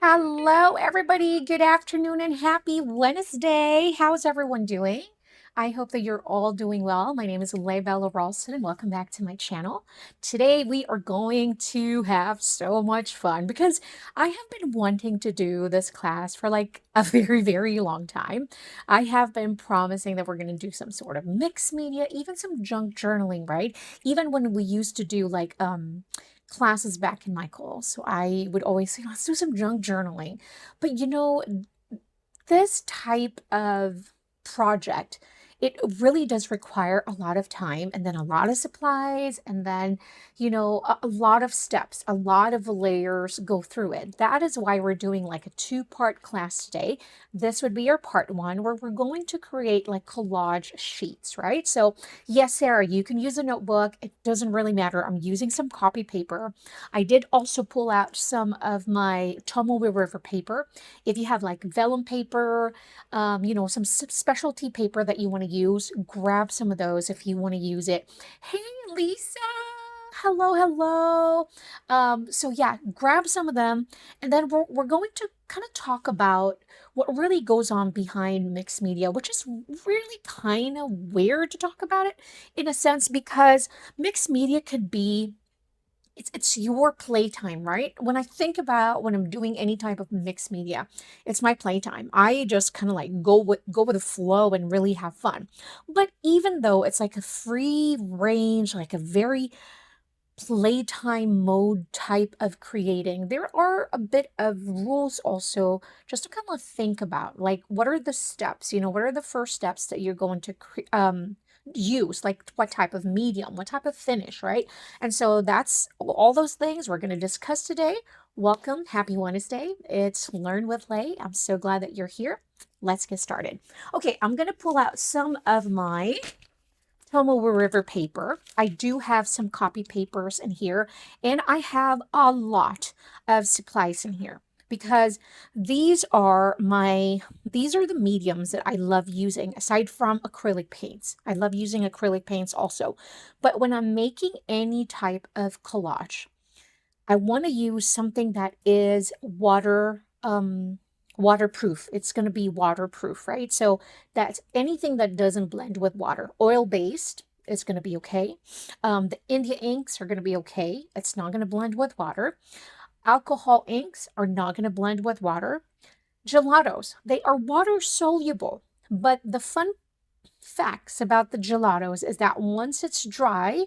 Hello, everybody. Good afternoon and happy Wednesday. How's everyone doing? I hope that you're all doing well. My name is Leibella Ralston, and welcome back to my channel. Today, we are going to have so much fun because I have been wanting to do this class for like a very long time. I have been promising that we're going to do some sort of mixed media, even some junk journaling, right? Even when we used to do like classes back in my calls. So I would always say, let's do some junk journaling. But this type of project, it really does require a lot of time and then a lot of supplies and then, a lot of steps, a lot of layers go through it. That is why we're doing like a two-part class today. This would be your part one where we're going to create like collage sheets, right? So yes, Sarah, you can use a notebook. It doesn't really matter. I'm using some copy paper. I did also pull out some of my Tomo River paper. If you have like vellum paper, some specialty paper that you want to use, grab some of those if you want to use it. Hey, Lisa. Hello, hello. So yeah, grab some of them, and then we're going to kind of talk about what really goes on behind mixed media, which is really kind of weird to talk about it in a sense because mixed media could be it's your playtime, right? When I think about when I'm doing any type of mixed media, it's my playtime. I just kind of like go with the flow and really have fun. But even though it's like a free range, like a very playtime mode type of creating, there are a bit of rules also just to kind of think about. Like, what are the steps? What are the first steps that you're going to use? Like, what type of medium, what type of finish, right? And so that's all those things we're going to discuss today. Welcome. Happy Wednesday. It's Learn with Lay. I'm so glad that you're here. Let's get started. Okay, I'm going to pull out some of my Tomo River paper. I do have some copy papers in here, and I have a lot of supplies in here because these are the mediums that I love using aside from acrylic paints. I love using acrylic paints also. But when I'm making any type of collage, I want to use something that is waterproof. It's going to be waterproof, right? So that's anything that doesn't blend with water. Oil-based is going to be okay. The India inks are going to be okay. It's not going to blend with water. Alcohol inks are not going to blend with water. Gelatos, they are water soluble, but the fun facts about the gelatos is that once it's dry,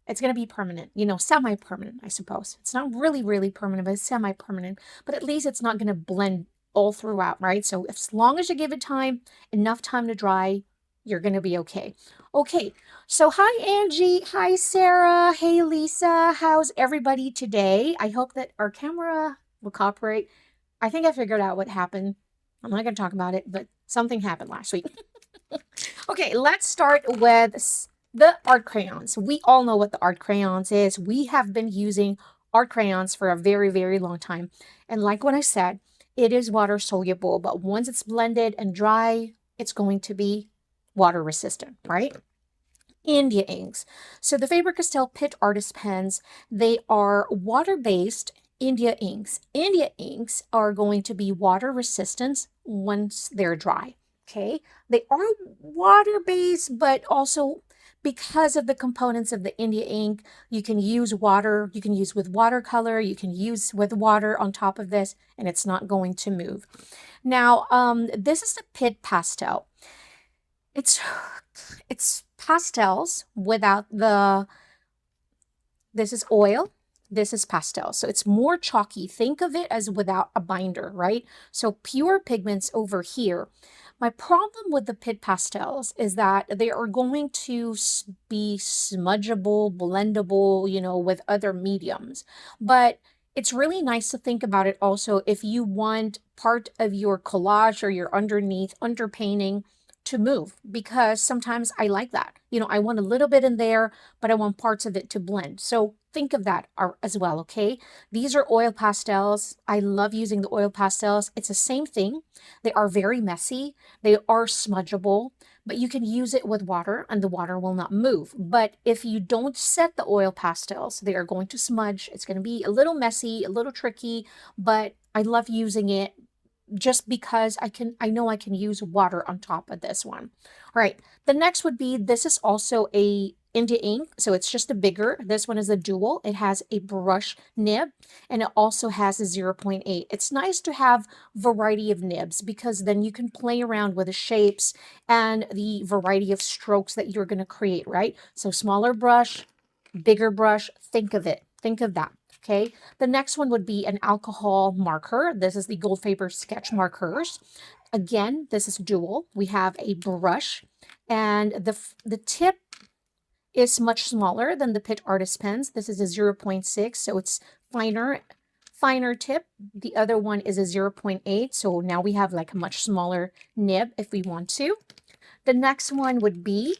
it's going to be permanent, semi-permanent, I suppose. It's not really permanent, but it's semi-permanent. But at least it's not going to blend all throughout, right? So as long as you give it time, enough time to dry, you're going to be okay. Okay, so hi, Angie. Hi, Sarah. Hey, Lisa. How's everybody today? I hope that our camera will cooperate. I think I figured out what happened. I'm not going to talk about it, but something happened last week. Okay, let's start with the art crayons. We all know what the art crayons is. We have been using art crayons for a very long time. And like what I said, it is water soluble, but once it's blended and dry, it's going to be water resistant, right? India inks. So the Faber-Castell PITT artist pens, they are water-based India inks. India inks are going to be water resistant once they're dry. Okay, they are water-based, but also because of the components of the India ink, you can use water, you can use with watercolor, you can use with water on top of this, and it's not going to move. Now, this is the PITT pastel. It's pastels without this is oil, this is pastel. So it's more chalky. Think of it as without a binder, right? So pure pigments over here. My problem with the PITT pastels is that they are going to be smudgeable, blendable, with other mediums. But it's really nice to think about it also if you want part of your collage or your underpainting to move, because sometimes I like that. I want a little bit in there, but I want parts of it to blend. So think of that as well, okay? These are oil pastels. I love using the oil pastels. It's the same thing. They are very messy. They are smudgeable, but you can use it with water and the water will not move. But if you don't set the oil pastels, they are going to smudge. It's going to be a little messy, a little tricky, but I love using it just because I know I can use water on top of this one. All right, the next would be, this is also a India ink, so it's just a bigger. This one is a dual. It has a brush nib and it also has a 0.8. It's nice to have variety of nibs because then you can play around with the shapes and the variety of strokes that you're going to create, right? So smaller brush, bigger brush, think of it. Think of that. Okay, the next one would be an alcohol marker. This is the Gold Faber sketch markers. Again, this is dual. We have a brush and the tip is much smaller than the PITT artist pens. This is a 0.6, so it's finer tip. The other one is a 0.8, so now we have like a much smaller nib if we want to. The next one would be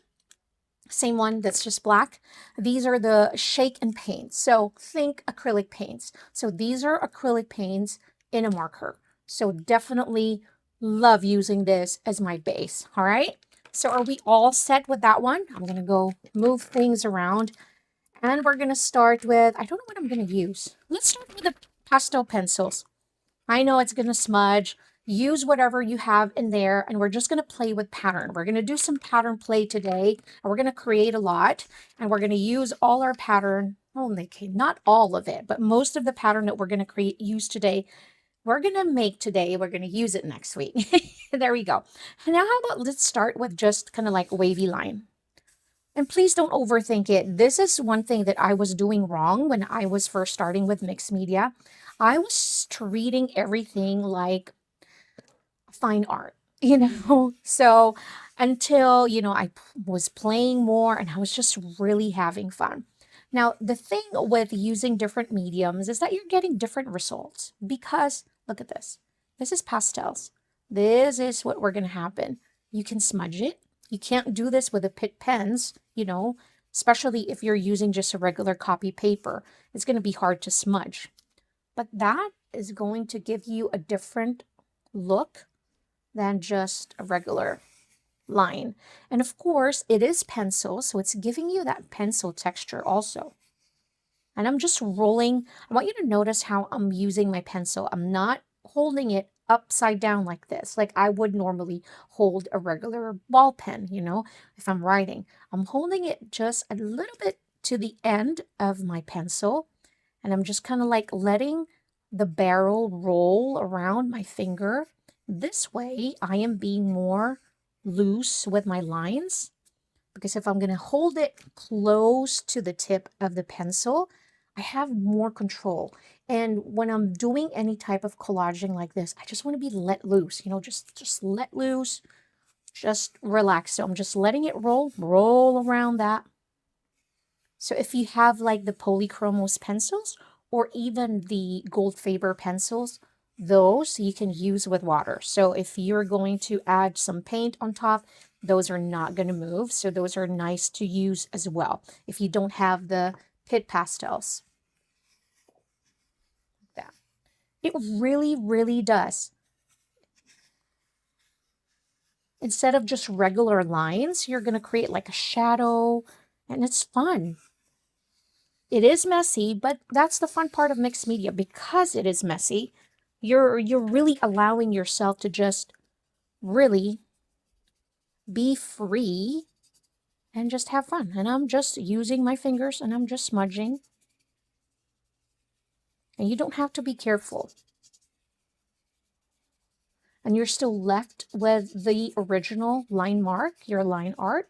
same one that's just black. These are the shake and paint. So think acrylic paints. So these are acrylic paints in a marker. So definitely love using this as my base. All right. So are we all set with that one? I'm going to go move things around and we're going to start with, I don't know what I'm going to use. Let's start with the pastel pencils. I know it's going to smudge. Use whatever you have in there, and we're just going to play with pattern. We're going to do some pattern play today, and we're going to create a lot, and we're going to use all our pattern. Oh, okay, not all of it, but most of the pattern that we're going to use today, we're going to make today. We're going to use it next week. There we go. Now, how about let's start with just kind of like wavy line. And please don't overthink it. This is one thing that I was doing wrong when I was first starting with mixed media. I was treating everything like fine art, so until, I was playing more and I was just really having fun. Now, the thing with using different mediums is that you're getting different results because look at this. This is pastels. This is what we're going to happen. You can smudge it. You can't do this with a PITT pens, especially if you're using just a regular copy paper. It's going to be hard to smudge. But that is going to give you a different look than just a regular line. And of course, it is pencil, so it's giving you that pencil texture also. And I'm just rolling. I want you to notice how I'm using my pencil. I'm not holding it upside down like this, like I would normally hold a regular ball pen, if I'm writing. I'm holding it just a little bit to the end of my pencil, and I'm just kind of like letting the barrel roll around my finger. This way, I am being more loose with my lines, because if I'm going to hold it close to the tip of the pencil, I have more control. And when I'm doing any type of collaging like this, I just want to be let loose, just let loose, just relax. So I'm just letting it roll around that. So if you have like the polychromos pencils or even the Gold Faber pencils, those you can use with water. So if you're going to add some paint on top, those are not going to move. So those are nice to use as well if you don't have the PITT pastels. Like that. It really, really does. Instead of just regular lines, you're going to create like a shadow, and it's fun. It is messy, but that's the fun part of mixed media. Because it is messy, you're really allowing yourself to just really be free and just have fun. And I'm just using my fingers and I'm just smudging. And you don't have to be careful. And you're still left with the original line mark, your line art,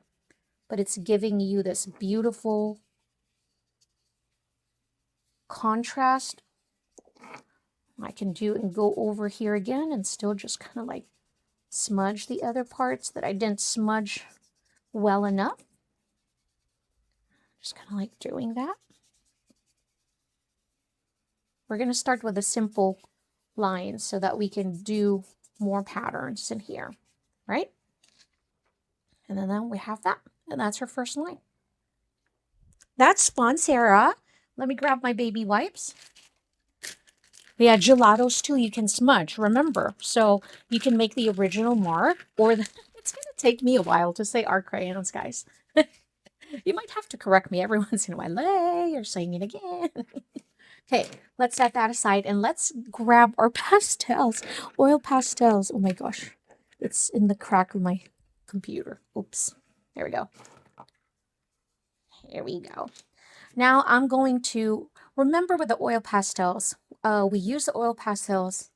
but it's giving you this beautiful contrast. I can do and go over here again and still just kind of like smudge the other parts that I didn't smudge well enough. Just kind of like doing that. We're going to start with a simple line so that we can do more patterns in here, right? And then we have that, and that's our first line. That's fun, Sarah. Let me grab my baby wipes. Yeah, gelatos too, you can smudge, remember. So you can make the original mark, or it's going to take me a while to say Art Crayons, guys. You might have to correct me every once in a while. Hey, you're saying it again. Okay, let's set that aside and let's grab our pastels. Oil pastels. Oh my gosh. It's in the crack of my computer. Oops. There we go. Here we go. Now I'm going to remember with the oil pastels, we used the oil pastels,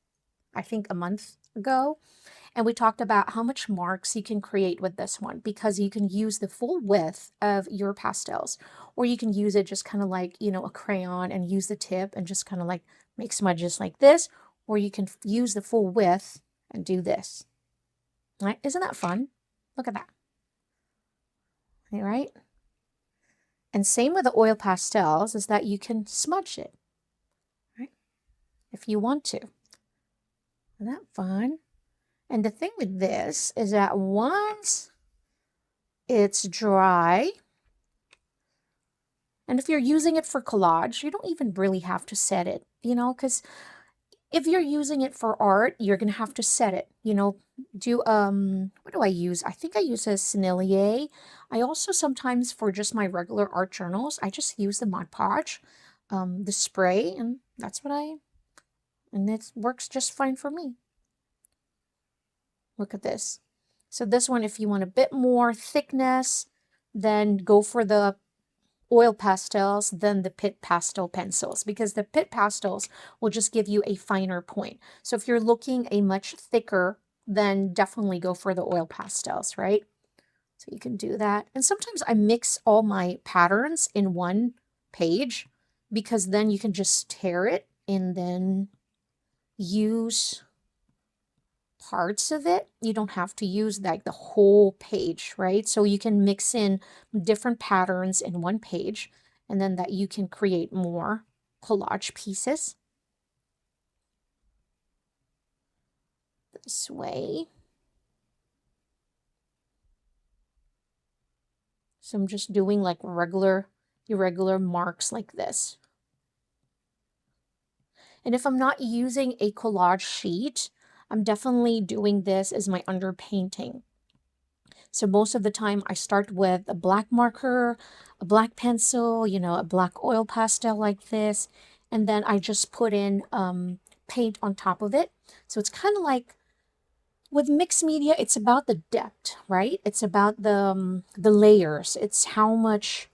I think a month ago, and we talked about how much marks you can create with this one because you can use the full width of your pastels, or you can use it just kind of like, you know, a crayon and use the tip and just kind of like make smudges like this, or you can use the full width and do this. Right? Isn't that fun? Look at that. All right? And same with the oil pastels is that you can smudge it, right? If you want to. Isn't that fun? And the thing with this is that once it's dry, and if you're using it for collage, you don't even really have to set it, you know, because if you're using it for art, you're going to have to set it, you know, do, what do I use? I think I use a Sennelier. I also sometimes for just my regular art journals, I just use the Mod Podge, the spray, and that's what and it works just fine for me. Look at this. So this one, if you want a bit more thickness, then go for the oil pastels than the PITT pastel pencils, because the PITT pastels will just give you a finer point. So if you're looking a much thicker, then definitely go for the oil pastels, right? So you can do that. And sometimes I mix all my patterns in one page because then you can just tear it and then use parts of it. You don't have to use like the whole page, right? So you can mix in different patterns in one page, and then that you can create more collage pieces this way. So I'm just doing like irregular marks like this. And if I'm not using a collage sheet, I'm definitely doing this as my underpainting. So most of the time I start with a black marker, a black pencil, you know, a black oil pastel like this, and then I just put in paint on top of it. So it's kind of like with mixed media, it's about the depth, right? It's about the layers. It's how much,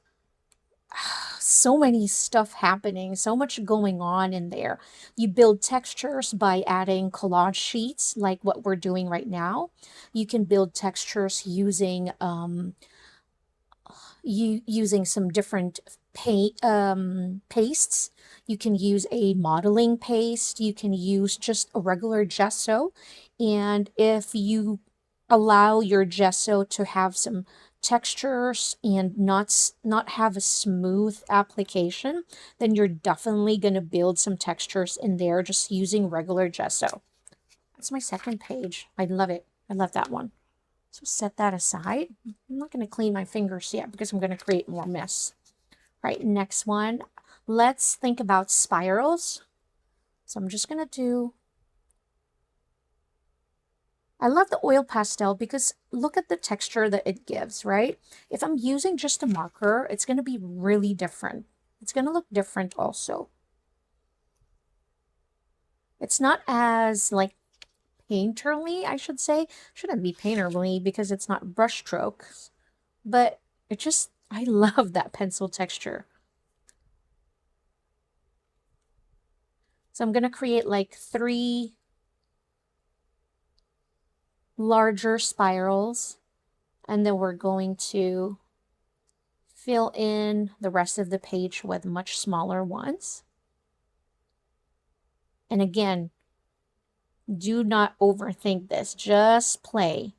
so many stuff happening, so much going on in there. You build textures by adding collage sheets like what we're doing right now. You can build textures using using some different paint pastes. You can use a modeling paste. You can use just a regular gesso. And if you allow your gesso to have some textures and not have a smooth application, then you're definitely going to build some textures in there just using regular gesso. That's my second page. I love it. I love that one. So set that aside. I'm not going to clean my fingers yet because I'm going to create more mess. Right, next one. Let's think about spirals. So I'm just going to do... I love the oil pastel because look at the texture that it gives, right? If I'm using just a marker, it's going to be really different. It's going to look different also. It's not as like painterly, I should say. Shouldn't be painterly because it's not brush strokes, but it just, I love that pencil texture. So I'm going to create like 3 larger spirals, and then we're going to fill in the rest of the page with much smaller ones. And again, do not overthink this. Just play.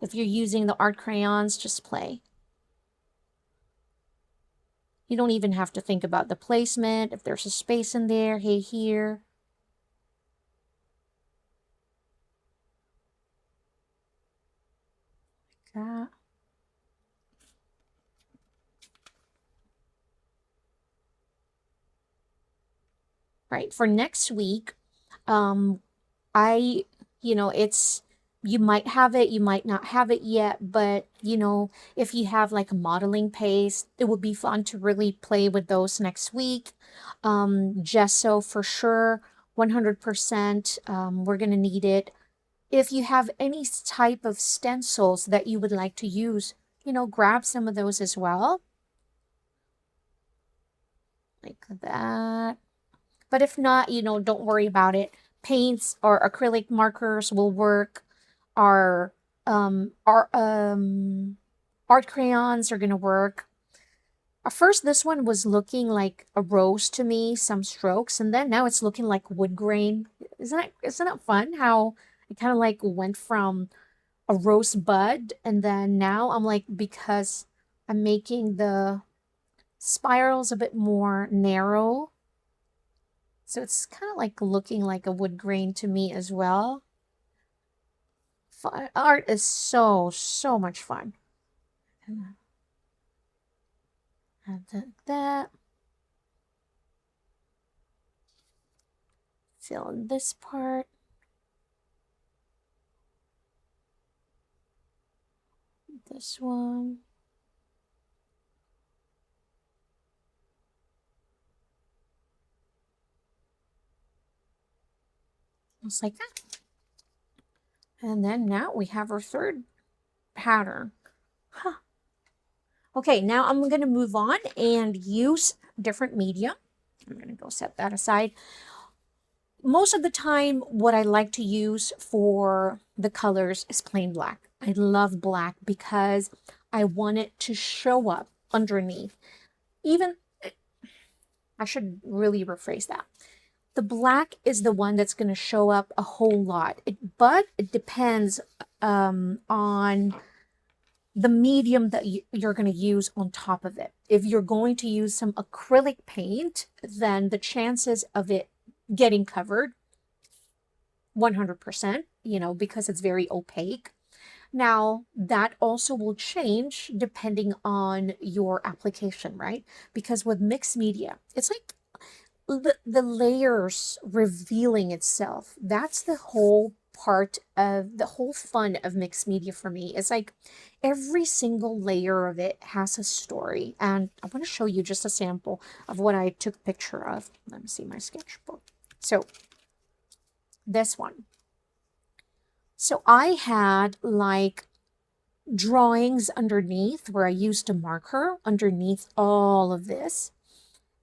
If you're using the art crayons, just play. You don't even have to think about the placement, if there's a space in there, hey, here. Like that. Right, for next week, you know, it's You might have it, you might not have it yet, but you know, if you have like a modeling paste, it would be fun to really play with those next week. Gesso for sure, 100%. We're gonna need it. If you have any type of stencils that you would like to use, you know, grab some of those as well. Like that. But if not, you know, don't worry about it. Paints or acrylic markers will work. Our um, our um, art crayons are gonna work. At first, this one was looking like a rose to me, some strokes, and then now it's looking like wood grain. Isn't it fun how it kind of like went from a rose bud, and then now I'm like, because I'm making the spirals a bit more narrow, so it's kind of like looking like a wood grain to me as well. Fun. Art is so much fun. Add that. Fill in this part. This one. Just like that. And then now we have our third pattern. Huh. Okay, now I'm going to move on and use different media. I'm going to go set that aside. Most of the time, what I like to use for the colors is plain black. I love black because I want it to show up underneath. Even, I should really rephrase that. The black is the one that's going to show up a whole lot, but it depends on the medium that you're going to use on top of it. If you're going to use some acrylic paint, then the chances of it getting covered 100%, you know, because it's very opaque. Now, that also will change depending on your application, right? Because with mixed media, it's like the layers revealing itself. That's the whole part of the whole fun of mixed media for me. It's like every single layer of it has a story. And I want to show you just a sample of what I took a picture of. Let me see my sketchbook. So this one. So I had like drawings underneath where I used a marker underneath all of this.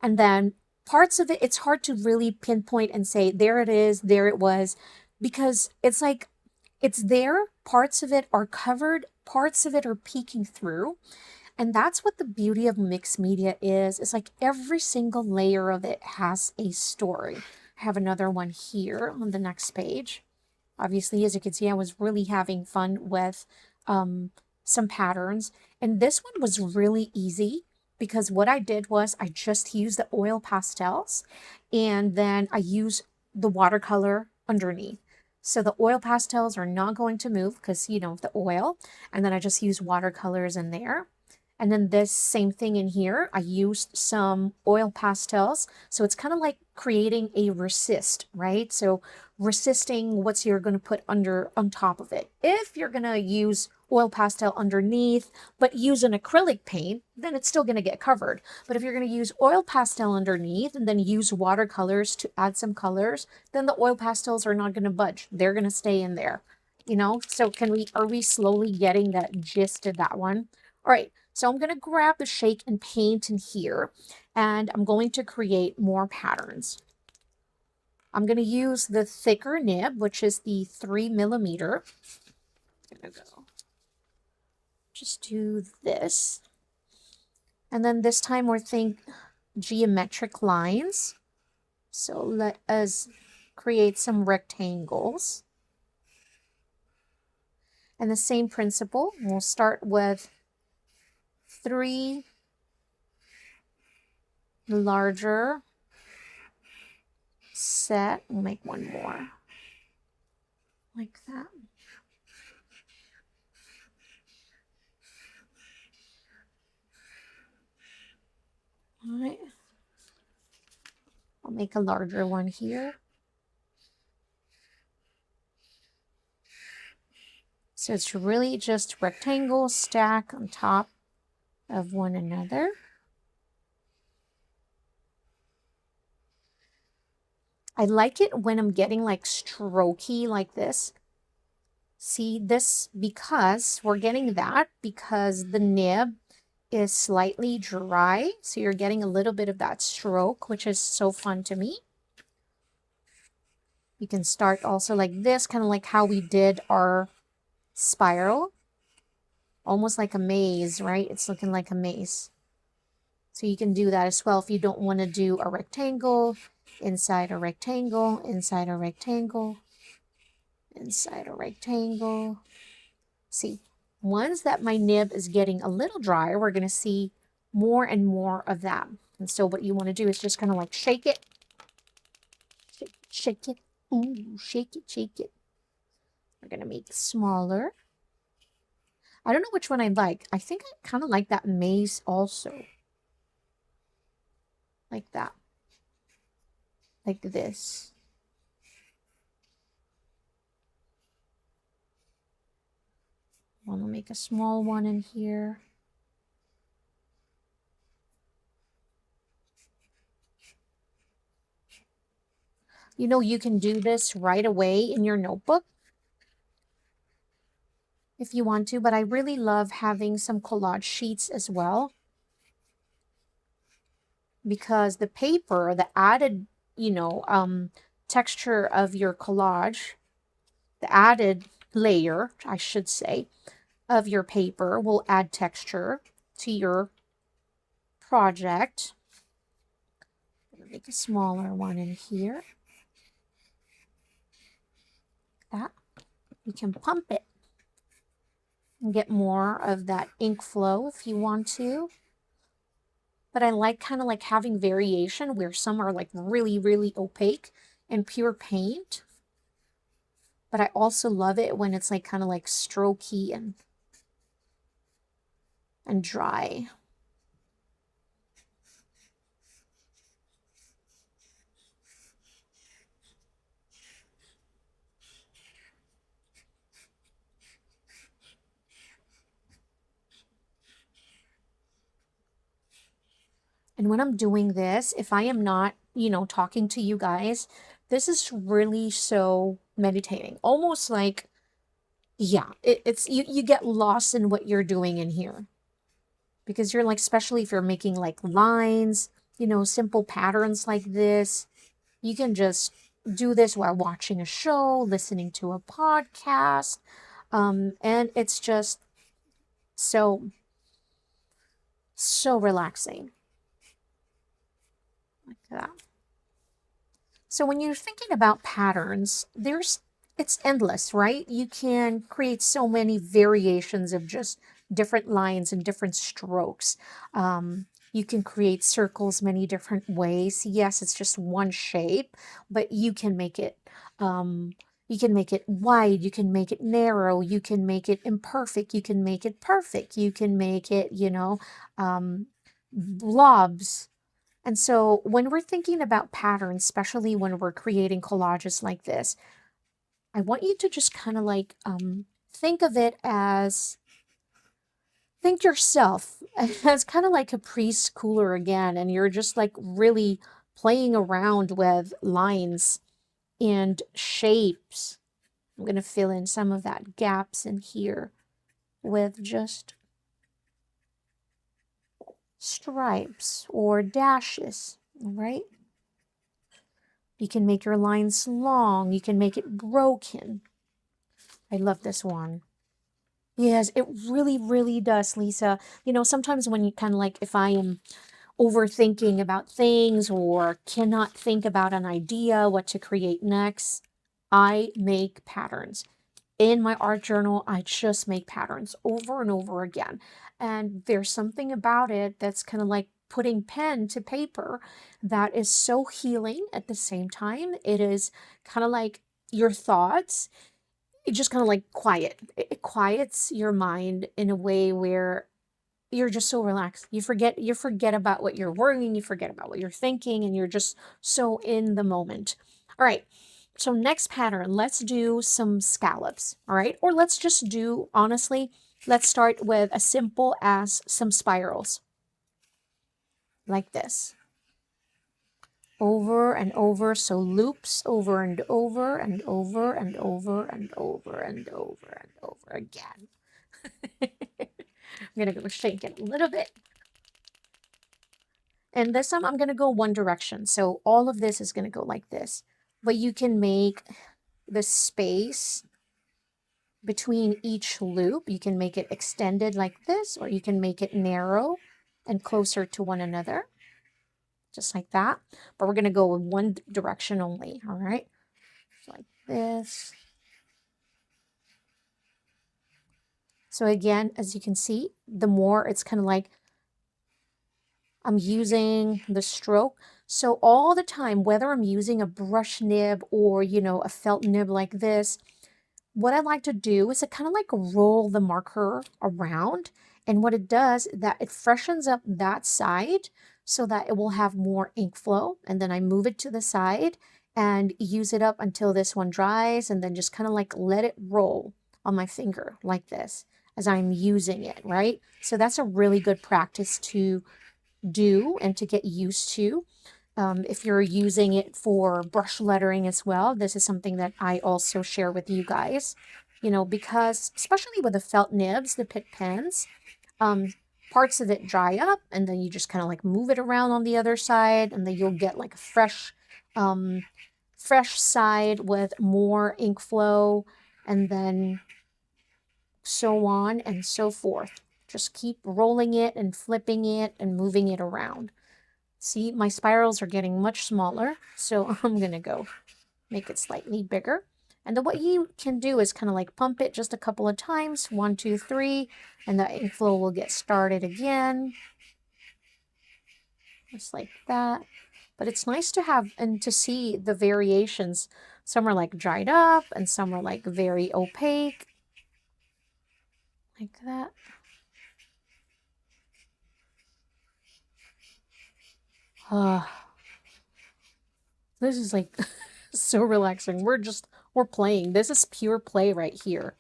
And then parts of it, it's hard to really pinpoint and say, there it is, there it was, because it's like, it's there, parts of it are covered, parts of it are peeking through. And that's what the beauty of mixed media is. It's like every single layer of it has a story. I have another one here on the next page. Obviously, as you can see, I was really having fun with some patterns. And this one was really easy because what I did was I just used the oil pastels and then I use the watercolor underneath. So the oil pastels are not going to move because, you know, the oil. And then I just use watercolors in there. And then this same thing in here, I used some oil pastels. So it's kind of like creating a resist, right? So resisting what you're going to put on top of it. If you're going to use oil pastel underneath, but use an acrylic paint, then it's still going to get covered. But if you're going to use oil pastel underneath and then use watercolors to add some colors, then the oil pastels are not going to budge. They're going to stay in there, you know? So are we slowly getting that gist of that one? All right. So I'm going to grab the shake and paint in here, and I'm going to create more patterns. I'm going to use the thicker nib, which is the 3mm. There we go. Just do this. And then this time we're thinking geometric lines. So let us create some rectangles. And the same principle, we'll start with 3 larger set. We'll make one more like that. All right. I'll make a larger one here. So it's really just rectangles stack on top of one another. I like it when I'm getting like strokey like this. See this, because we're getting that because the nib is slightly dry. So you're getting a little bit of that stroke, which is so fun to me. You can start also like this, kind of like how we did our spiral. Almost like a maze, right? It's looking like a maze. So you can do that as well if you don't want to do a rectangle, inside a rectangle, inside a rectangle, inside a rectangle. See, once that my nib is getting a little drier, we're going to see more and more of that. And so what you want to do is just kind of like shake it. Shake it. Ooh, shake it, shake it. We're going to make it smaller. I don't know which one I like. I think I kind of like that maze also. Like that. Like this. I want to make a small one in here. You know, you can do this right away in your notebook if you want to, but I really love having some collage sheets as well, because the paper, the added, texture of your collage, the added layer, I should say, of your paper will add texture to your project. I'm gonna make a smaller one in here. That. You can pump it and get more of that ink flow if you want to. But I like kind of like having variation where some are like really, really opaque and pure paint. But I also love it when it's like kind of like strokey and dry. And when I'm doing this, if I am not, talking to you guys, this is really so meditating. Almost like, yeah, it's you get lost in what you're doing in here. Because you're like, especially if you're making like lines, simple patterns like this, you can just do this while watching a show, listening to a podcast. And it's just so, so relaxing. Like that. So when you're thinking about patterns, it's endless, right? You can create so many variations of just different lines and different strokes. You can create circles many different ways. Yes, it's just one shape, but you can make it wide, you can make it narrow, you can make it imperfect, you can make it perfect, you can make it, blobs. And so when we're thinking about patterns, especially when we're creating collages like this, I want you to just kind of like think of it as, think yourself as kind of like a preschooler again, and you're just like really playing around with lines and shapes. I'm going to fill in some of that gaps in here with just stripes or dashes, all right? You can make your lines long. You can make it broken. I love this one. Yes, it really, really does, Lisa. Sometimes when you kind of like, if I am overthinking about things or cannot think about an idea, what to create next, I make patterns. In my art journal, I just make patterns over and over again. And there's something about it that's kind of like putting pen to paper that is so healing at the same time. It is kind of like your thoughts. It just kind of like It quiets your mind in a way where you're just so relaxed. You forget about what you're worrying, you forget about what you're thinking, and you're just so in the moment. All right. So next pattern, let's do some scallops, all right? Or let's just do, honestly, let's start with as simple as some spirals, like this. Over and over, so loops over and over and over and over and over and over and over again. I'm gonna go shake it a little bit. And this time I'm gonna go one direction. So all of this is gonna go like this. But you can make the space between each loop, you can make it extended like this, or you can make it narrow and closer to one another, just like that. But we're gonna go in one direction only, all right? Like this. So again, as you can see, the more it's kind of like I'm using the stroke. So all the time, whether I'm using a brush nib or, you know, a felt nib like this, what I like to do is to kind of like roll the marker around. And what it does, that it freshens up that side so that it will have more ink flow. And then I move it to the side and use it up until this one dries, and then just kind of like let it roll on my finger like this as I'm using it, right? So that's a really good practice to do and to get used to. If you're using it for brush lettering as well, this is something that I also share with you guys, you know, because especially with the felt nibs, the PITT pens, parts of it dry up and then you just kind of like move it around on the other side, and then you'll get like a fresh side with more ink flow, and then so on and so forth. Just keep rolling it and flipping it and moving it around. See, my spirals are getting much smaller, so I'm gonna go make it slightly bigger. And then what you can do is kind of like pump it just a couple of times, 1, 2, 3, and the ink flow will get started again, just like that. But it's nice to have and to see the variations. Some are like dried up and some are like very opaque, like that. This is like so relaxing. We're playing. This is pure play right here.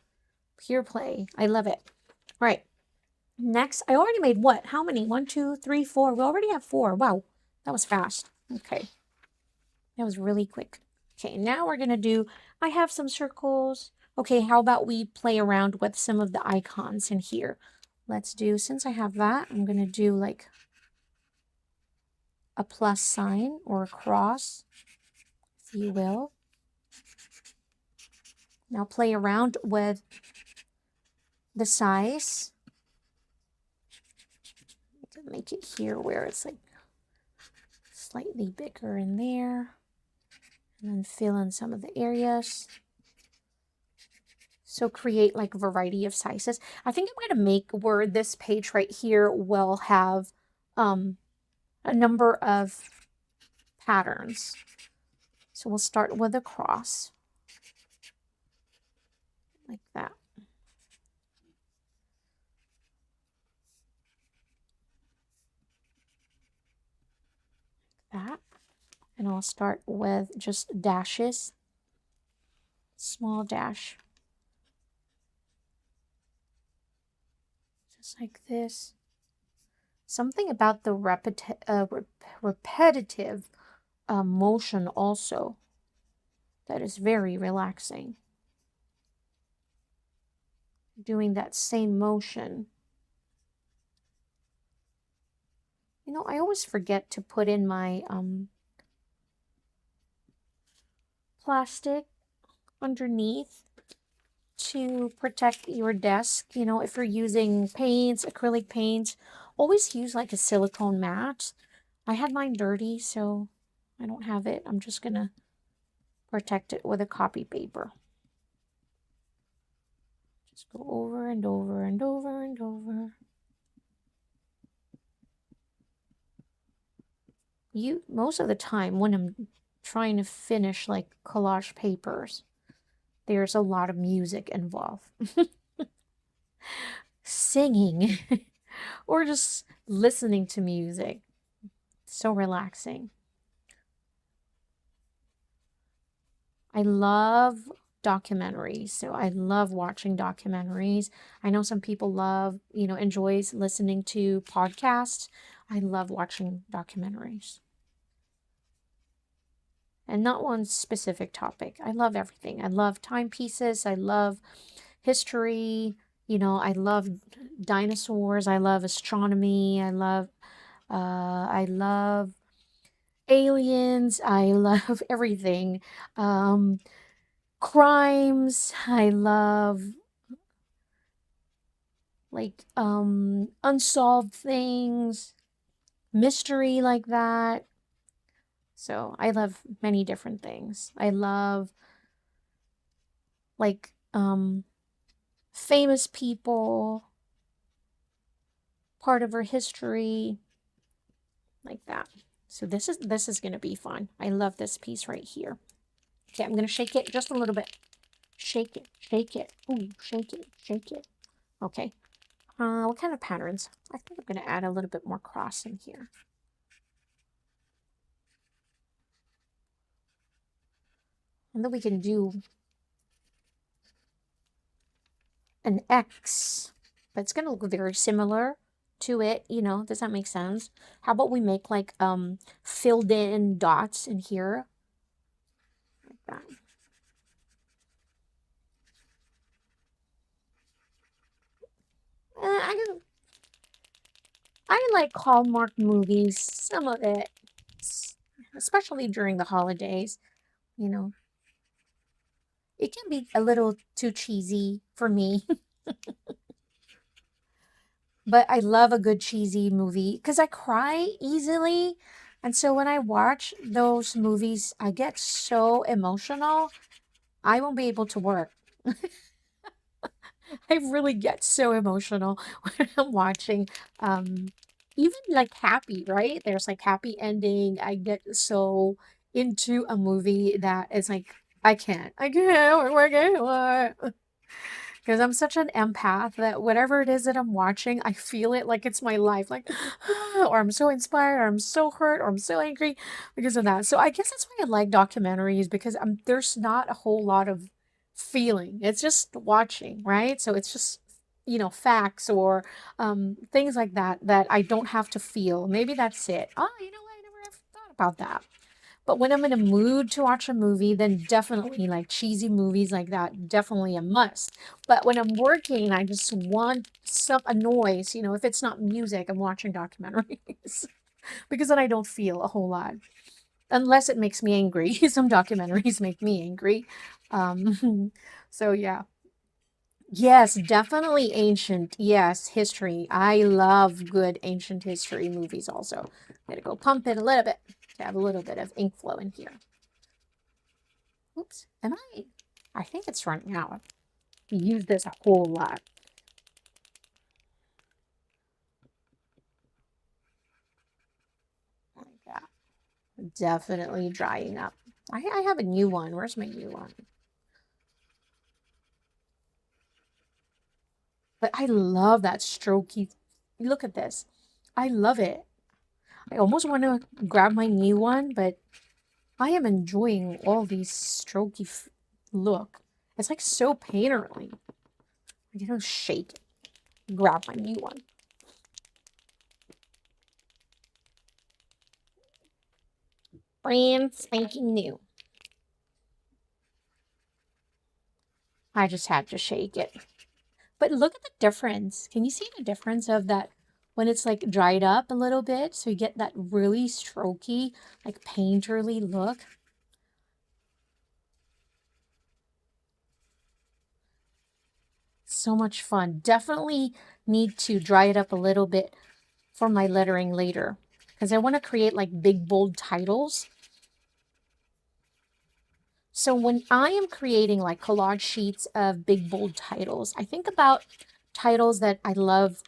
Pure play. I love it. All right. Next, I already made what? How many? 1, 2, 3, 4. We already have 4. Wow. That was fast. Okay. That was really quick. Okay, now we're going to do, I have some circles. Okay, how about we play around with some of the icons in here? Let's do, since I have that, I'm going to do like a plus sign or a cross, if you will. Now play around with the size. Make it here where it's like slightly bigger in there. And then fill in some of the areas. So create like a variety of sizes. I think I'm going to make where this page right here will have a number of patterns. So we'll start with a cross, like that. That. And I'll start with just dashes, small dash. Just like this. Something about the repetitive motion also that is very relaxing. Doing that same motion. You know, I always forget to put in my plastic underneath to protect your desk. You know, if you're using paints, acrylic paints, always use like a silicone mat. I had mine dirty, so I don't have it. I'm just gonna protect it with a copy paper. Just go over and over and over and over. Most of the time when I'm trying to finish like collage papers, there's a lot of music involved. Singing or just listening to music. So relaxing. I love documentaries. So I love watching documentaries. I know some people love, enjoys listening to podcasts. I love watching documentaries. And not one specific topic. I love everything. I love timepieces. I love history. I love dinosaurs. I love astronomy. I love aliens. I love everything. Um, Crimes. I love like unsolved things, mystery like that. So I love many different things. I love like famous people, part of our history, like that. So this is going to be fun. I love this piece right here. Okay, I'm going to shake it just a little bit. Shake it, shake it. Ooh, shake it, shake it. Okay. What kind of patterns? I think I'm going to add a little bit more cross in here. And then we can do an X, but it's going to look very similar to it, does that make sense? How about we make like filled in dots in here, like that. I like Hallmark movies, some of it, especially during the holidays, you know. It can be a little too cheesy for me, but I love a good cheesy movie because I cry easily. And so when I watch those movies, I get so emotional, I won't be able to work. I really get so emotional when I'm watching, um, even like happy, right? There's like happy ending. I get so into a movie that it's like, I can't, what? Because I'm such an empath that whatever it is that I'm watching, I feel it like it's my life. Like, or I'm so inspired, or I'm so hurt, or I'm so angry because of that. So I guess that's why I like documentaries because there's not a whole lot of feeling. It's just watching, right? So it's just, facts or things like that that I don't have to feel. Maybe that's it. Oh, you know what? I never have thought about that. But when I'm in a mood to watch a movie, then definitely like cheesy movies like that, definitely a must. But when I'm working, I just want a noise, if it's not music, I'm watching documentaries because then I don't feel a whole lot. Unless it makes me angry. Some documentaries make me angry. So yeah. Yes, definitely ancient. Yes, history. I love good ancient history movies also. Gotta go pump it a little bit to have a little bit of ink flow in here. Oops, I think it's running out. We use this a whole lot. Like that. Definitely drying up. I have a new one. Where's my new one? But I love that strokey. Look at this. I love it. I almost want to grab my new one, but I am enjoying all these strokey look. It's like so painterly. I can shake it. Grab my new one. Brand spanking new. I just had to shake it. But look at the difference. Can you see the difference of that when it's like dried up a little bit? So you get that really strokey, like painterly look. So much fun. Definitely need to dry it up a little bit for my lettering later because I want to create like big bold titles. So when I am creating like collage sheets of big bold titles, I think about titles that I love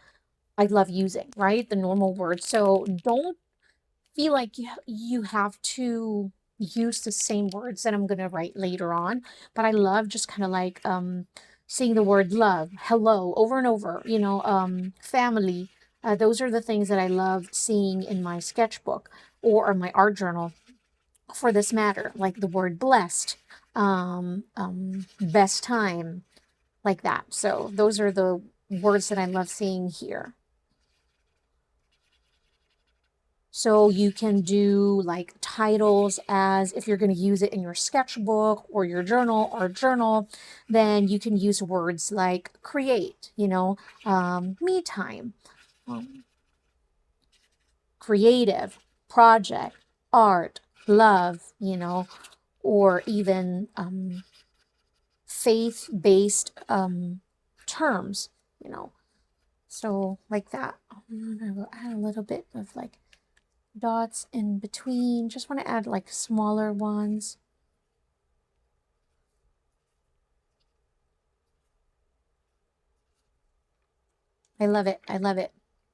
using, right? The normal words. So don't feel like you have to use the same words that I'm going to write later on, but I love just kind of like seeing the word love, hello over and over, family. Those are the things that I love seeing in my sketchbook or my art journal for this matter, like the word blessed, best time, like that. So those are the words that I love seeing here. So you can do like titles as if you're going to use it in your sketchbook or your journal or journal, then you can use words like create, me time, um, creative, project, art, love, or even faith-based terms, So like that. I'm gonna add a little bit of like dots in between. Just want to add like smaller ones. I love it. I love it.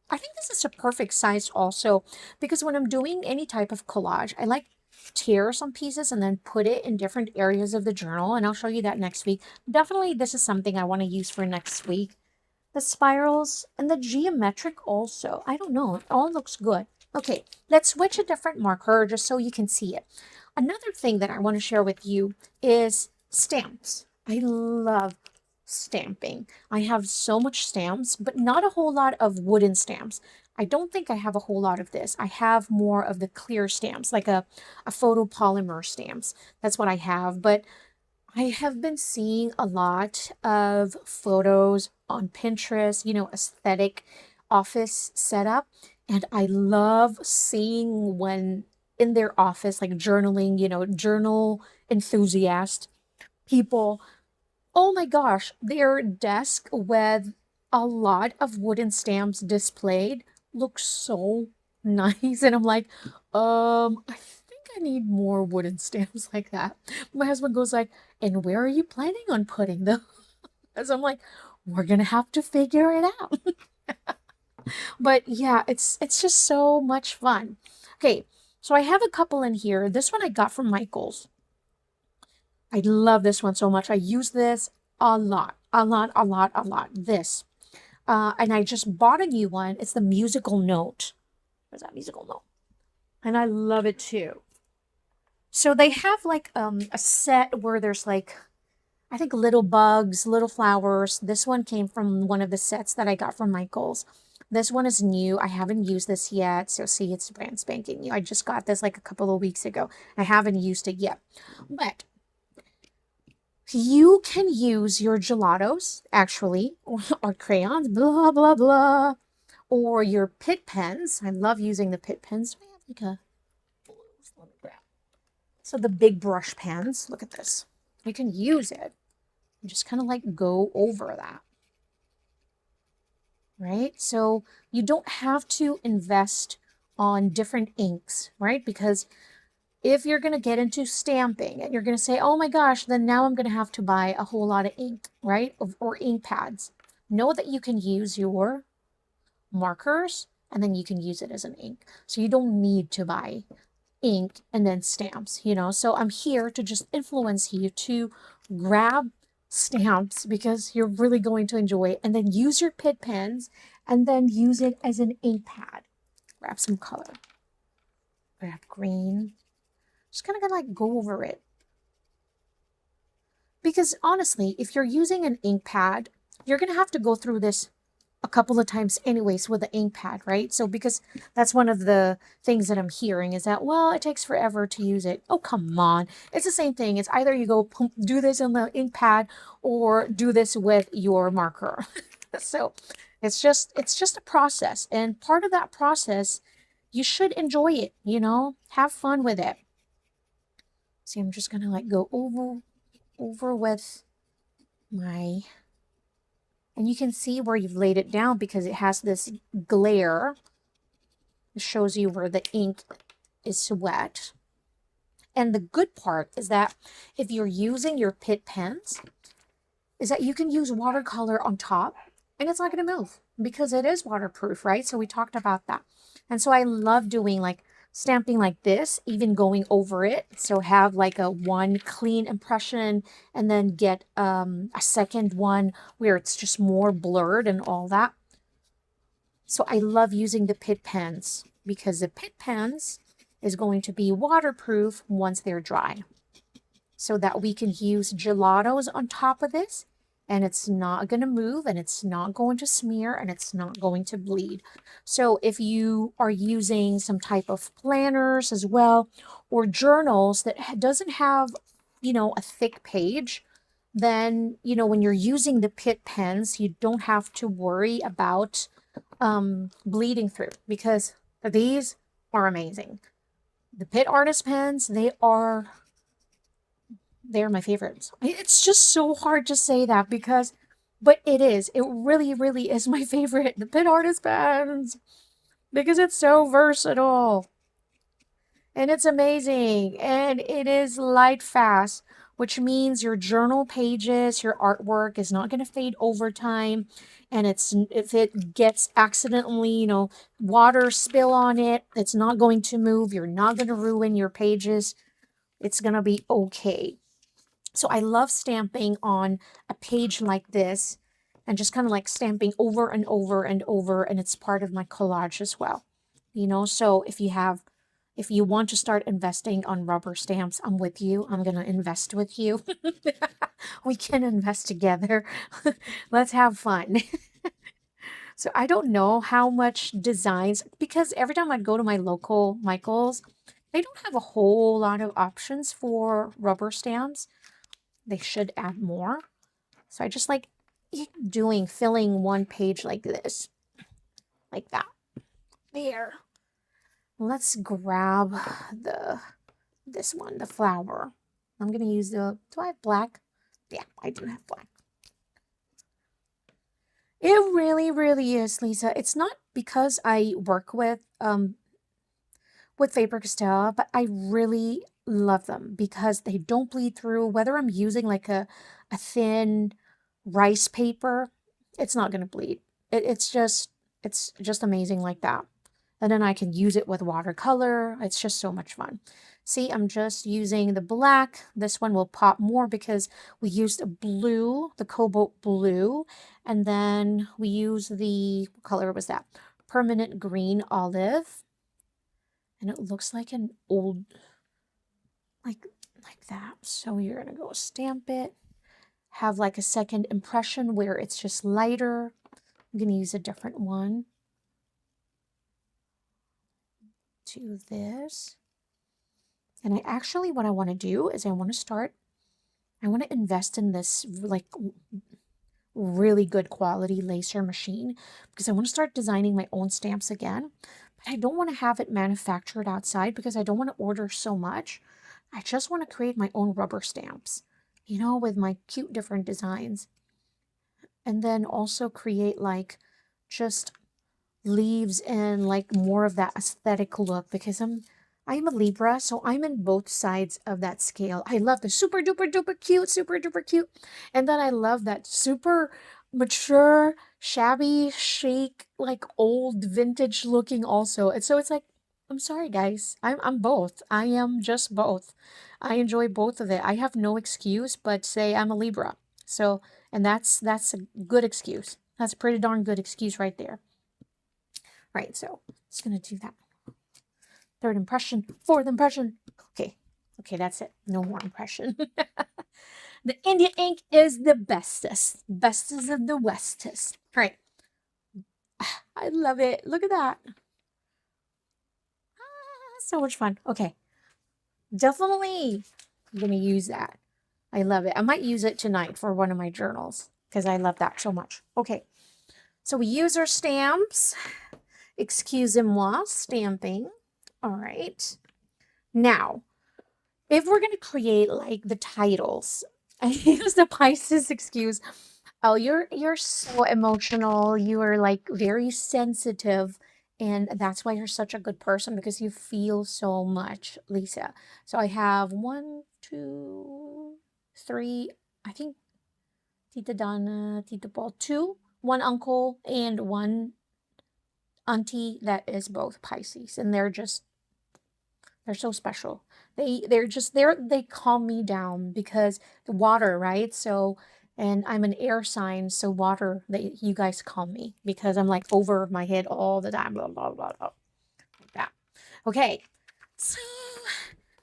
I think this is a perfect size also because when I'm doing any type of collage, I like tear some pieces and then put it in different areas of the journal, and I'll show you that next week. Definitely this is something I want to use for next week. The spirals and the geometric also. I don't know. It all looks good. Okay, let's switch a different marker just so you can see it. Another thing that I want to share with you is stamps. I love stamping. I have so much stamps, but not a whole lot of wooden stamps. I don't think I have a whole lot of this. I have more of the clear stamps, like a photopolymer stamps. That's what I have. But I have been seeing a lot of photos on Pinterest, aesthetic office setup. And I love seeing when in their office, like journaling, journal enthusiast people. Oh my gosh, their desk with a lot of wooden stamps displayed looks so nice. And I'm like, I think I need more wooden stamps like that. My husband goes like, and where are you planning on putting them? So I'm like, we're gonna have to figure it out. But yeah, it's just so much fun. Okay, so I have a couple in here. This one I got from Michael's. I love this one so much. I use this a lot, a lot, a lot, a lot. This. And I just bought a new one. It's the musical note. Where's that musical note? And I love it too. So they have like a set where there's like, I think little bugs, little flowers. This one came from one of the sets that I got from Michael's. This one is new. I haven't used this yet. So see, it's brand spanking new. I just got this like a couple of weeks ago. I haven't used it yet. But you can use your gelatos, actually, or crayons, blah, blah, blah, or your PITT pens. I love using the PITT pens. I have like a, let me grab. So the big brush pens, look at this. You can use it and just kind of like go over that, right? So you don't have to invest on different inks, right? Because if you're going to get into stamping and you're going to say, oh my gosh, then now I'm going to have to buy a whole lot of ink, right? Or ink pads. Know that you can use your markers and then you can use it as an ink. So you don't need to buy ink and then stamps, So I'm here to just influence you to grab stamps because you're really going to enjoy it, and then use your PITT pens and then use it as an ink pad. Grab some color. Grab green. Just kind of like go over it. Because honestly, if you're using an ink pad, you're going to have to go through this a couple of times anyways with the ink pad, right? So because that's one of the things that I'm hearing is that, well, it takes forever to use it. Oh, come on. It's the same thing. It's either you go do this on the ink pad or do this with your marker. So it's just a process. And part of that process, you should enjoy it, have fun with it. See, I'm just going to like go over with my, and you can see where you've laid it down because it has this glare. It shows you where the ink is wet. And the good part is that if you're using your PITT pens, is that you can use watercolor on top and it's not going to move because it is waterproof, right? So we talked about that. And so I love doing like stamping like this, even going over it. So have like a one clean impression and then get a second one where it's just more blurred and all that. So I love using the PITT pens because the PITT pens is going to be waterproof once they're dry. so that we can use gelatos on top of this, and it's not going to move, and it's not going to smear, and it's not going to bleed. So if you are using some type of planners as well, or journals that doesn't have, you know, a thick page, then, you know, when you're using the PITT pens, you don't have to worry about bleeding through, because these are amazing. The PITT artist pens, they're my favorites. It's just so hard to say that because, but it is. It really, really is my favorite. The PITT artist pens, because it's so versatile. And it's amazing. And it is light fast, which means your journal pages, your artwork is not going to fade over time. And it's, if it gets accidentally, you know, water spill on it, it's not going to move. You're not going to ruin your pages. It's going to be okay. So I love stamping on a page like this and just kind of like stamping over and over and over. And it's part of my collage as well. You know, so if you want to start investing on rubber stamps, I'm with you. I'm going to invest with you. We can invest together. Let's have fun. So I don't know how much designs, because every time I go to my local Michael's, they don't have a whole lot of options for rubber stamps. They should add more. So I just like filling one page like this, like that. There. Let's grab this one, the flower. I'm going to use do I have black? Yeah, I do have black. It really, really is, Lisa. It's not because I work with Faber-Castell, but I really love them because they don't bleed through. Whether I'm using like a thin rice paper, it's not going to bleed. It's just amazing like that. And then I can use it with watercolor. It's just so much fun. See, I'm just using the black. This one will pop more because we used a blue, the cobalt blue, and then we use the, what color was that? Permanent green olive. And it looks like an old, like that. So you're gonna go stamp it, have like a second impression where it's just lighter. I'm gonna use a different one. Do this. And I actually, what I want to do is I want to invest in this like really good quality laser machine, because I want to start designing my own stamps again. But I don't want to have it manufactured outside because I don't want to order so much. I just want to create my own rubber stamps, you know, with my cute different designs. And then also create like just leaves and like more of that aesthetic look, because I'm a Libra, so I'm in both sides of that scale. I love the super duper duper cute, super duper cute. And then I love that super mature, shabby, chic, like old vintage looking also. And so it's like, I'm sorry guys. I'm both. I am just both. I enjoy both of it. I have no excuse but say I'm a Libra. So, and that's a good excuse. That's a pretty darn good excuse right there. Right, so just gonna do that. Third impression, fourth impression. Okay, that's it. No more impression. The India ink is the bestest of the westest. All right. I love it. Look at that. So much fun. Okay. Definitely I'm going to use that. I love it. I might use it tonight for one of my journals because I love that so much. Okay. So we use our stamps. Excusez-moi, stamping. All right. Now, if we're going to create like the titles, I use the Pisces excuse. Oh, you're so emotional. You are like very sensitive, and that's why you're such a good person, because you feel so much, Lisa. So I have 1, 2, 3. I think Tita Donna, Tita Paul, 2, one uncle, and one auntie that is both Pisces, and they're so special. They calm me down because the water, right? So, and I'm an air sign, so water, you guys calm me because I'm like over my head all the time, blah blah blah blah. Like that. Okay. So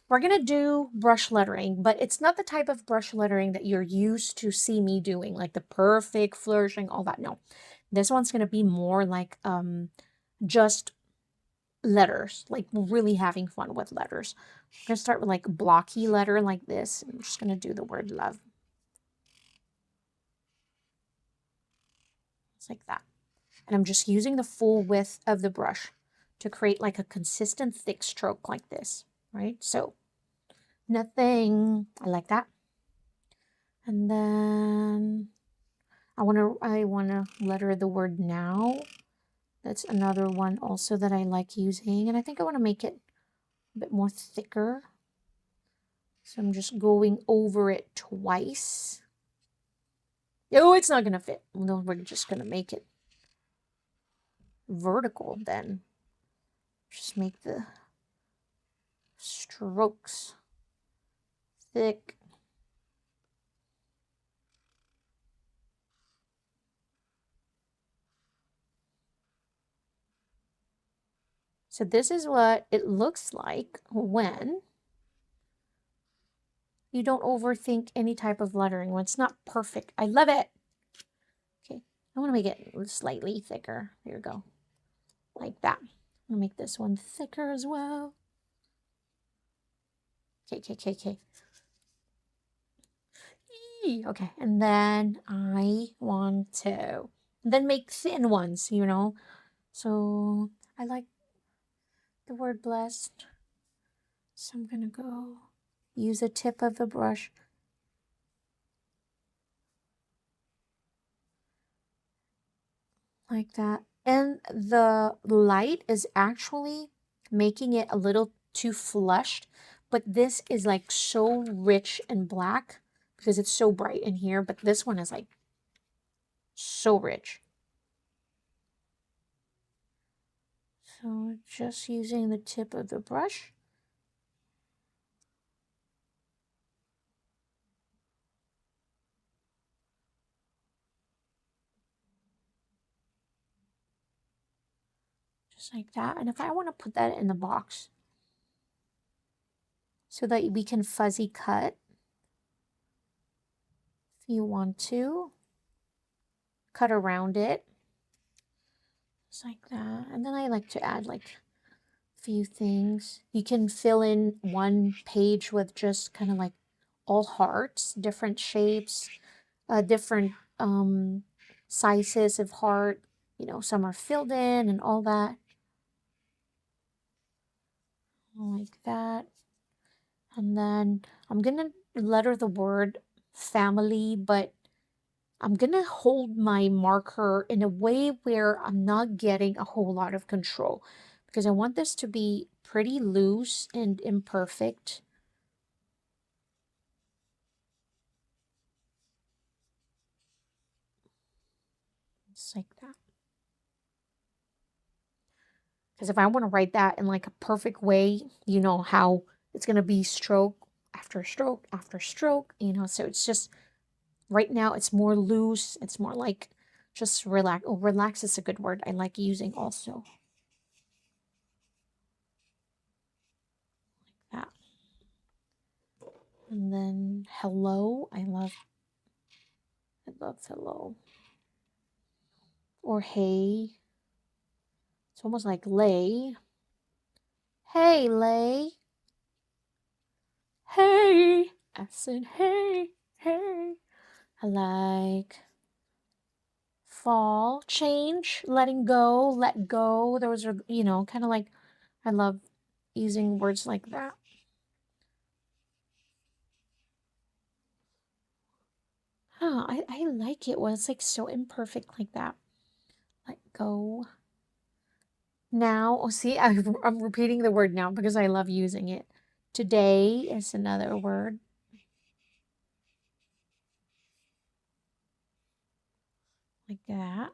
we're going to do brush lettering, but it's not the type of brush lettering that you're used to see me doing, like the perfect flourishing, all that. No, this one's going to be more like just letters, like really having fun with letters. I'm going to start with like a blocky letter like this. I'm just going to do the word love. It's like that. And I'm just using the full width of the brush to create like a consistent thick stroke like this, right? So nothing, I like that. And then I wanna letter the word now. That's another one also that I like using. And I think I want to make it a bit more thicker. So I'm just going over it twice. Oh, it's not gonna fit. No, we're just gonna make it vertical then. Just make the strokes thick. So this is what it looks like when you don't overthink any type of lettering, when it's not perfect. I love it. Okay, I want to make it slightly thicker. There you go. Like that. I'm going to make this one thicker as well. Okay. Okay, and then I want to then make thin ones, you know. So I like the word blessed. So I'm going to go use a tip of the brush. Like that. And the light is actually making it a little too flushed, but this is like so rich and black because it's so bright in here, but this one is like so rich. So just using the tip of the brush. Just like that. And if I want to put that in the box so that we can fuzzy cut, if you want to, cut around it. Just like that. And then I like to add like few things. You can fill in one page with just kind of like all hearts, different shapes, different sizes of heart. You know, some are filled in and all that. Like that. And then I'm going to letter the word family, but I'm going to hold my marker in a way where I'm not getting a whole lot of control because I want this to be pretty loose and imperfect. Just like that. Because if I want to write that in like a perfect way, you know how it's going to be stroke after stroke after stroke, you know, so it's just, right now it's more loose. It's more like just relax. Oh, relax is a good word I like using also. Like that. And then hello, I love hello. Or hey. It's almost like lay. Hey, lay. Hey. I said hey, hey. I like fall, change, letting go, let go. Those are, you know, kind of like, I love using words like that. Huh, I like it when it's like so imperfect like that. Let go. Now, oh, see, I'm repeating the word now because I love using it. Today is another word. Like that.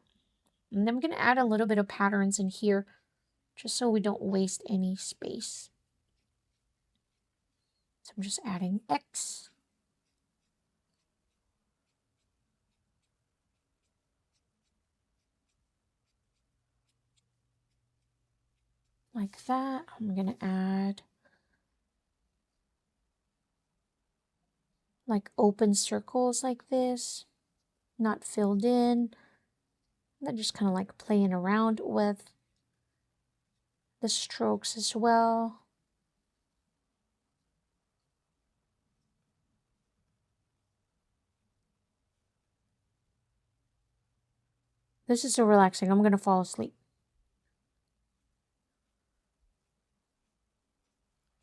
And then I'm going to add a little bit of patterns in here just so we don't waste any space. So I'm just adding X. Like that. I'm going to add like open circles like this, not filled in. And then just kind of like playing around with the strokes as well. This is so relaxing. I'm going to fall asleep.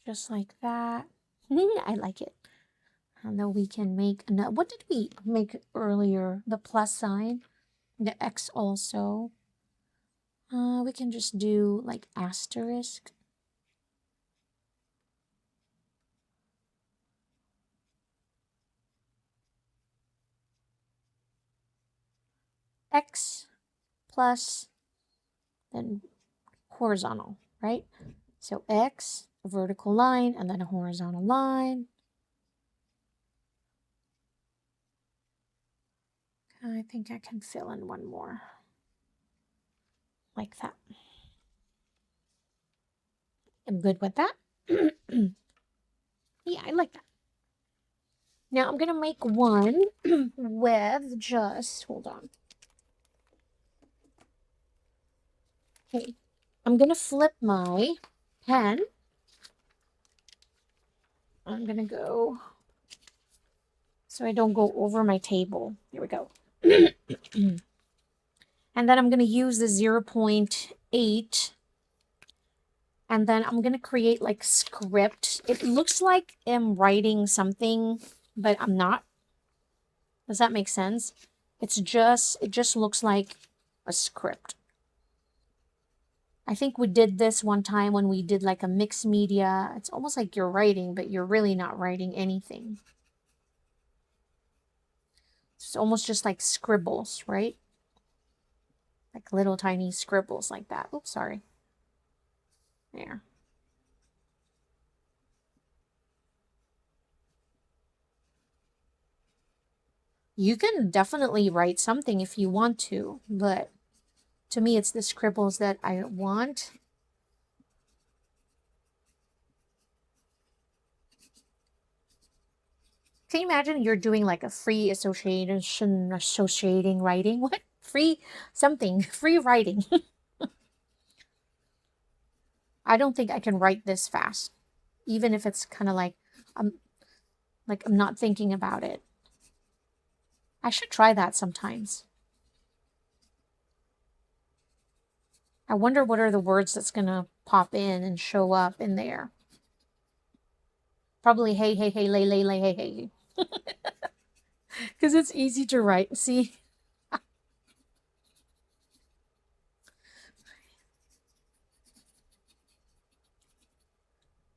Just like that. I like it. And then we can make another. What did we make earlier? The plus sign, the X also. We can just do like asterisk. X plus then horizontal, right? So X, a vertical line, and then a horizontal line. I think I can fill in one more. Like that. I'm good with that. Yeah, I like that. Now I'm going to make one with just, hold on. Okay, I'm going to flip my pen. I'm going to go so I don't go over my table. Here we go. And then I'm going to use the 0.8. And then I'm going to create like script. It looks like I'm writing something, but I'm not. Does that make sense? It just looks like a script. I think we did this one time when we did like a mixed media. It's almost like you're writing, but you're really not writing anything. It's almost just like scribbles, right? Like little tiny scribbles like that. Oops, sorry. There. You can definitely write something if you want to, but to me, it's the scribbles that I want. Can you imagine you're doing like a free associating writing? What? Free something, free writing. I don't think I can write this fast, even if it's kind of like I'm not thinking about it. I should try that sometimes. I wonder what are the words that's gonna pop in and show up in there. Probably hey, hey, hey, lay, hey, hey. Because it's easy to write. See?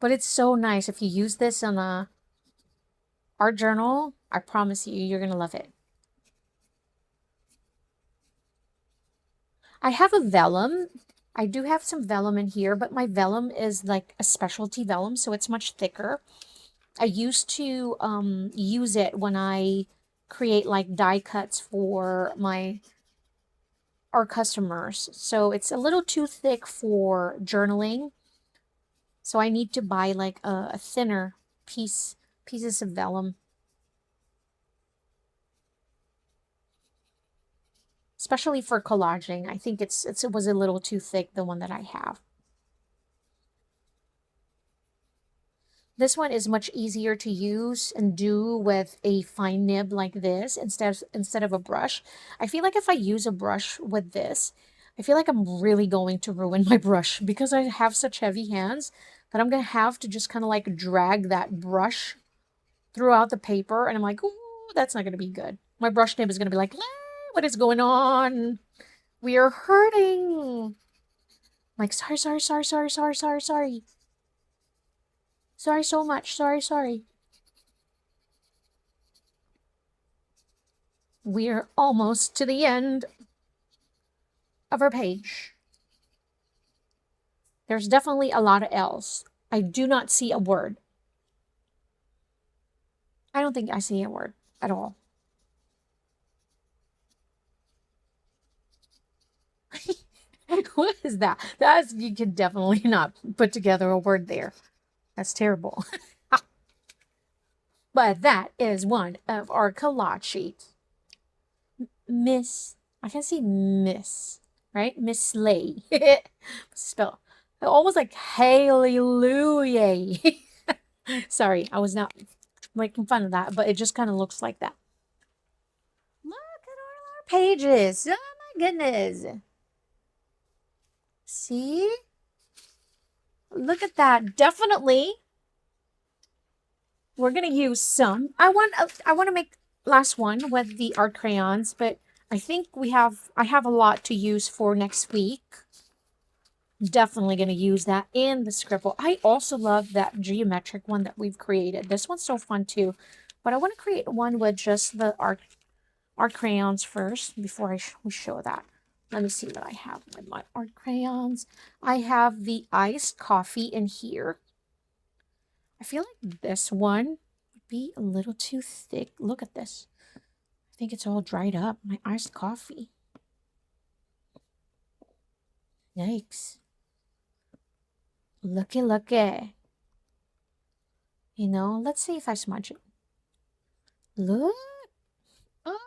But it's so nice. If you use this on a art journal, I promise you, you're gonna love it. I have a vellum. I do have some vellum in here, but my vellum is like a specialty vellum, so it's much thicker. I used to use it when I create like die cuts for our customers. So it's a little too thick for journaling. So I need to buy like a thinner pieces of vellum. Especially for collaging. I think it was a little too thick, the one that I have. This one is much easier to use and do with a fine nib like this instead of a brush. I feel like if I use a brush with this, I feel like I'm really going to ruin my brush because I have such heavy hands that I'm going to have to just kind of like drag that brush throughout the paper. And I'm like, ooh, that's not going to be good. My brush nib is going to be like, what is going on? We are hurting. Like, sorry. Sorry so much. Sorry. We're almost to the end of our page. There's definitely a lot of L's. I do not see a word. I don't think I see a word at all. What is that? You can definitely not put together a word there. That's terrible. But that is one of our collage sheets. Miss, I can see Miss, right? Miss Slay. Spell almost like hallelujah. Sorry, I was not making fun of that, but it just kind of looks like that. Look at all our pages. Oh my goodness. See? Look at that. Definitely. We're going to use some. I want to make last one with the art crayons, but I think I have a lot to use for next week. Definitely going to use that in the scribble. I also love that geometric one that we've created. This one's so fun too. But I want to create one with just the art crayons first before we show that. Let me see what I have with my art crayons. I have the iced coffee in here. I feel like this one would be a little too thick. Look at this. I think it's all dried up. My iced coffee. Yikes. Looky, looky. You know, let's see if I smudge it. Look. Oh,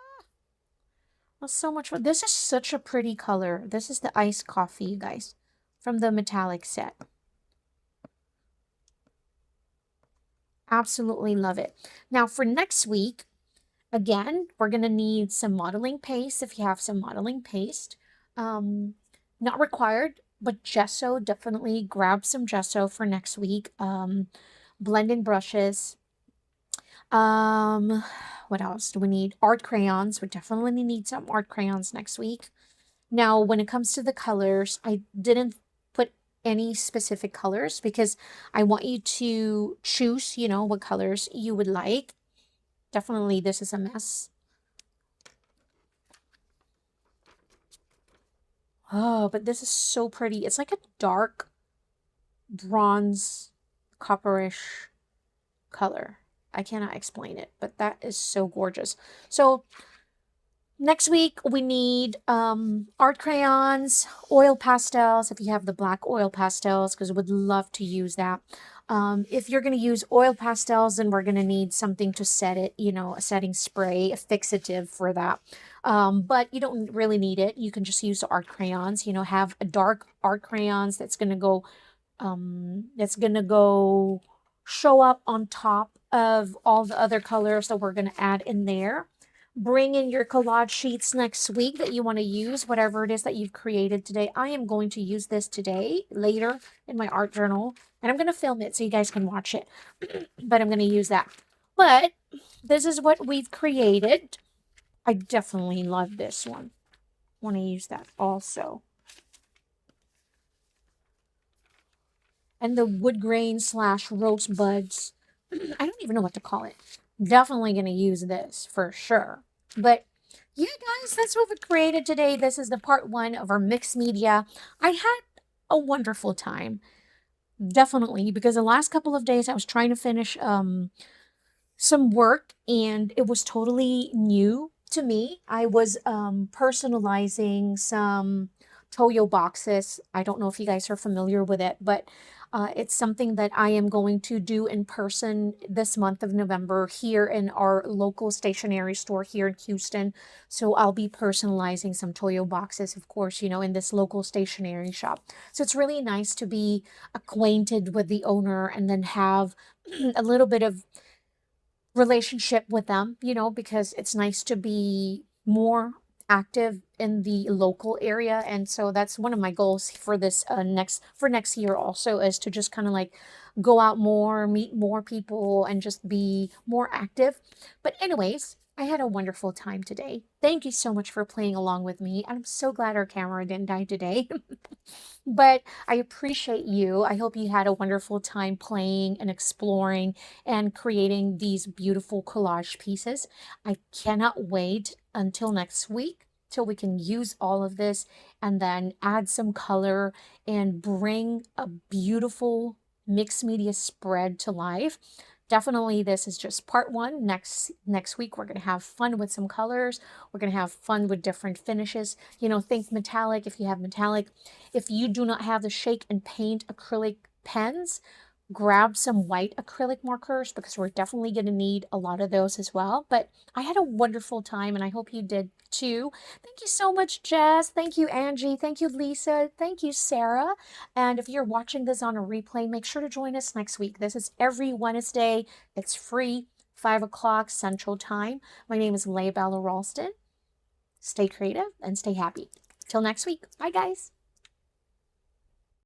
that's so much fun. This is such a pretty color. This is the iced coffee, you guys, from the metallic set. Absolutely love it. Now for next week, again, we're going to need some modeling paste if you have some modeling paste. Not required, but gesso, definitely grab some gesso for next week. Blending brushes. What else do we need? Art crayons. We definitely need some art crayons next week. Now, when it comes to the colors, I didn't put any specific colors because I want you to choose, you know, what colors you would like. Definitely, this is a mess. Oh, but this is so pretty. It's like a dark bronze copperish color. I cannot explain it, but that is so gorgeous. So next week we need art crayons, oil pastels, if you have the black oil pastels, because I would love to use that. If you're going to use oil pastels, then we're going to need something to set it, you know, a setting spray, a fixative for that. But you don't really need it. You can just use the art crayons, you know, have a dark art crayons that's going to go show up on top of all the other colors that we're going to add in there. Bring in your collage sheets next week that you want to use, whatever it is that you've created today. I am going to use this today, later in my art journal, and I'm going to film it so you guys can watch it, but I'm going to use that. But this is what we've created. I definitely love this one. Want to use that also. And the wood grain / roast buds. I don't even know what to call it. Definitely going to use this for sure. But yeah, guys, that's what we created today. This is the part 1 of our mixed media. I had a wonderful time. Definitely, because the last couple of days I was trying to finish some work and it was totally new to me. I was personalizing some Toyo boxes. I don't know if you guys are familiar with it, but it's something that I am going to do in person this month of November here in our local stationery store here in Houston. So I'll be personalizing some Toyo boxes, of course, you know, in this local stationery shop. So it's really nice to be acquainted with the owner and then have a little bit of relationship with them, you know, because it's nice to be more active in the local area. And so that's one of my goals for this next year also, is to just kind of like go out more, meet more people, and just be more active. But anyways, I had a wonderful time today. Thank you so much for playing along with me. I'm so glad our camera didn't die today. But I appreciate you. I hope you had a wonderful time playing and exploring and creating these beautiful collage pieces. I cannot wait until next week till we can use all of this and then add some color and bring a beautiful mixed media spread to life. Definitely, this is just part 1. Next week, we're going to have fun with some colors. We're going to have fun with different finishes. You know, think metallic if you have metallic. If you do not have the shake and paint acrylic pens, grab some white acrylic markers because we're definitely going to need a lot of those as well. But I had a wonderful time and I hope you did too. Thank you so much, Jess. Thank you, Angie. Thank you, Lisa. Thank you, Sarah. And if you're watching this on a replay, make sure to join us next week. This is every Wednesday. It's free, 5 o'clock Central Time. My name is Leibella Ralston. Stay creative and stay happy. Till next week. Bye, guys.